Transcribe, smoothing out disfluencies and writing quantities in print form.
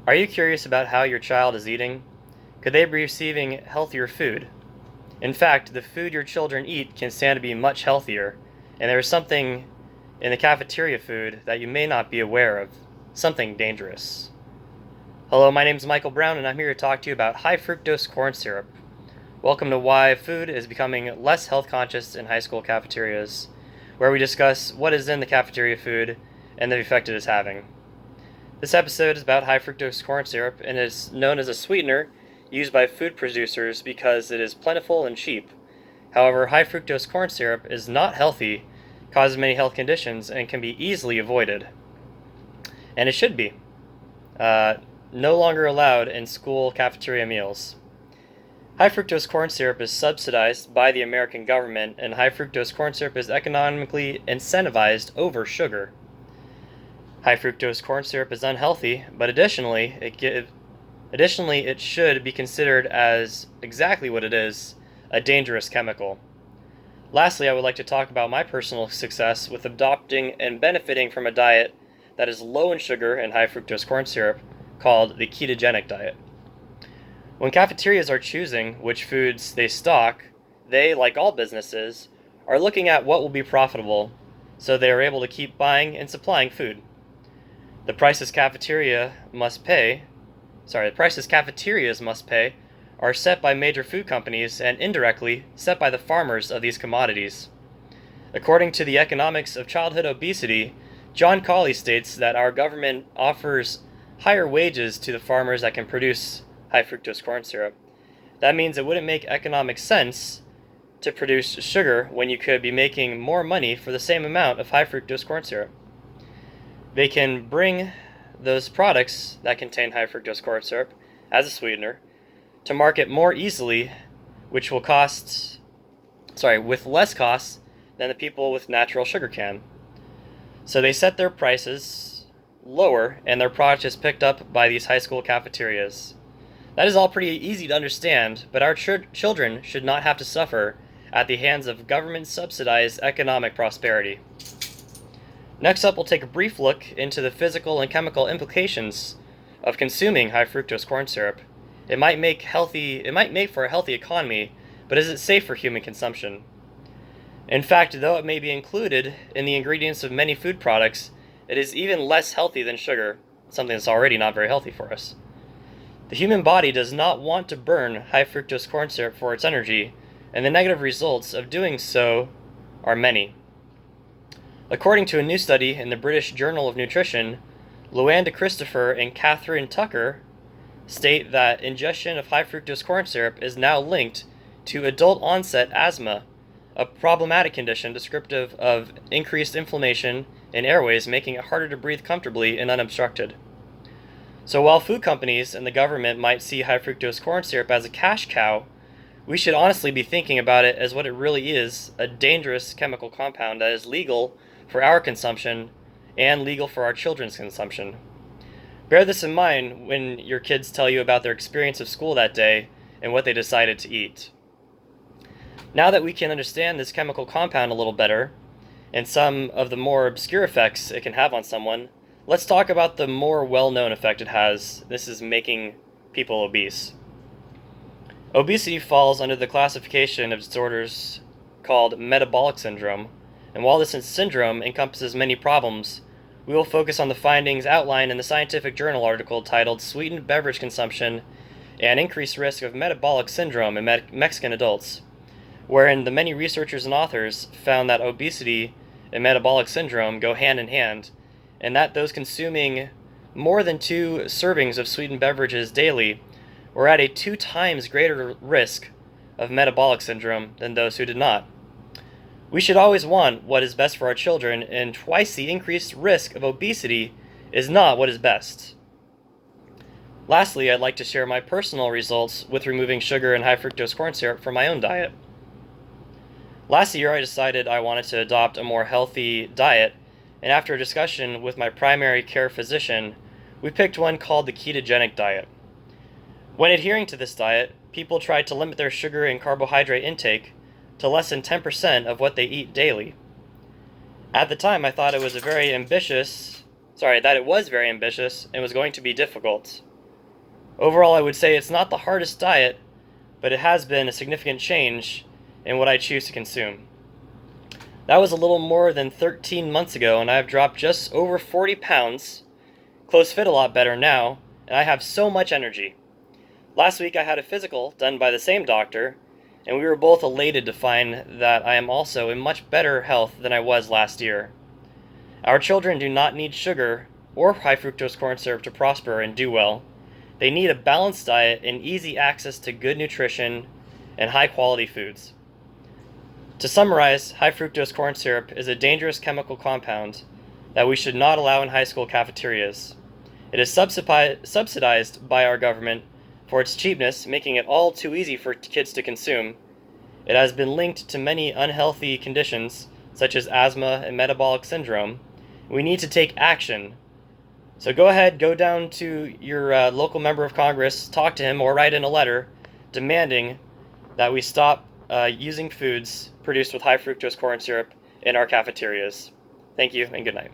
Are you curious about how your child is eating? Could they be receiving healthier food? In fact, the food your children eat can stand to be much healthier, and there is something in the cafeteria food that you may not be aware of, something dangerous. Hello, my name is Michael Brown, and I'm here to talk to you about high fructose corn syrup. Welcome to Why Food is Becoming Less Health Conscious in High School Cafeterias, where we discuss what is in the cafeteria food and the effect it is having. This episode is about high fructose corn syrup and is known as a sweetener used by food producers because it is plentiful and cheap. However, high fructose corn syrup is not healthy, causes many health conditions, and can be easily avoided. And it should be. No longer allowed in school cafeteria meals. High fructose corn syrup is subsidized by the American government, and high fructose corn syrup is economically incentivized over sugar. High fructose corn syrup is unhealthy, but additionally, it should be considered as exactly what it is, a dangerous chemical. Lastly, I would like to talk about my personal success with adopting and benefiting from a diet that is low in sugar and high fructose corn syrup, called the ketogenic diet. When cafeterias are choosing which foods they stock, they, like all businesses, are looking at what will be profitable, so they are able to keep buying and supplying food. The prices cafeterias must pay are set by major food companies and indirectly set by the farmers of these commodities. According to the Economics of Childhood Obesity, John Cawley states that our government offers higher wages to the farmers that can produce high fructose corn syrup. That means it wouldn't make economic sense to produce sugar when you could be making more money for the same amount of high fructose corn syrup. They can bring those products that contain high fructose corn syrup as a sweetener to market more easily, with less costs than the people with natural sugar can. So they set their prices lower, and their product is picked up by these high school cafeterias. That is all pretty easy to understand, but our children should not have to suffer at the hands of government-subsidized economic prosperity. Next up, we'll take a brief look into the physical and chemical implications of consuming high fructose corn syrup. It might make for a healthy economy, but is it safe for human consumption? In fact, though it may be included in the ingredients of many food products, it is even less healthy than sugar, something that's already not very healthy for us. The human body does not want to burn high fructose corn syrup for its energy, and the negative results of doing so are many. According to a new study in the British Journal of Nutrition, Luann de Christopher and Catherine Tucker state that ingestion of high fructose corn syrup is now linked to adult onset asthma, a problematic condition descriptive of increased inflammation in airways, making it harder to breathe comfortably and unobstructed. So while food companies and the government might see high fructose corn syrup as a cash cow, we should honestly be thinking about it as what it really is, a dangerous chemical compound that is legal for our consumption and legal for our children's consumption. Bear this in mind when your kids tell you about their experience of school that day and what they decided to eat. Now that we can understand this chemical compound a little better, and some of the more obscure effects it can have on someone, let's talk about the more well-known effect it has. This is making people obese. Obesity falls under the classification of disorders called metabolic syndrome, and while this syndrome encompasses many problems, we will focus on the findings outlined in the scientific journal article titled Sweetened Beverage Consumption and Increased Risk of Metabolic Syndrome in Mexican Adults, wherein the many researchers and authors found that obesity and metabolic syndrome go hand in hand, and that those consuming more than 2 servings of sweetened beverages daily were at a 2 times greater risk of metabolic syndrome than those who did not. We should always want what is best for our children, and twice the increased risk of obesity is not what is best. Lastly, I'd like to share my personal results with removing sugar and high fructose corn syrup from my own diet. Last year, I decided I wanted to adopt a more healthy diet, and after a discussion with my primary care physician, we picked one called the ketogenic diet. When adhering to this diet, people tried to limit their sugar and carbohydrate intake to less than 10% of what they eat daily. At the time, I thought it was very ambitious and was going to be difficult. Overall, I would say it's not the hardest diet, but it has been a significant change in what I choose to consume. That was a little more than 13 months ago, and I have dropped just over 40 pounds. Clothes fit a lot better now, and I have so much energy. Last week I had a physical done by the same doctor, and we were both elated to find that I am also in much better health than I was last year. Our children do not need sugar or high fructose corn syrup to prosper and do well. They need a balanced diet and easy access to good nutrition and high quality foods. To summarize, high fructose corn syrup is a dangerous chemical compound that we should not allow in high school cafeterias. It is subsidized by our government for its cheapness, making it all too easy for kids to consume. It has been linked to many unhealthy conditions, such as asthma and metabolic syndrome. We need to take action. So go ahead, go down to your local member of Congress, talk to him, or write in a letter demanding that we stop using foods produced with high fructose corn syrup in our cafeterias. Thank you, and good night.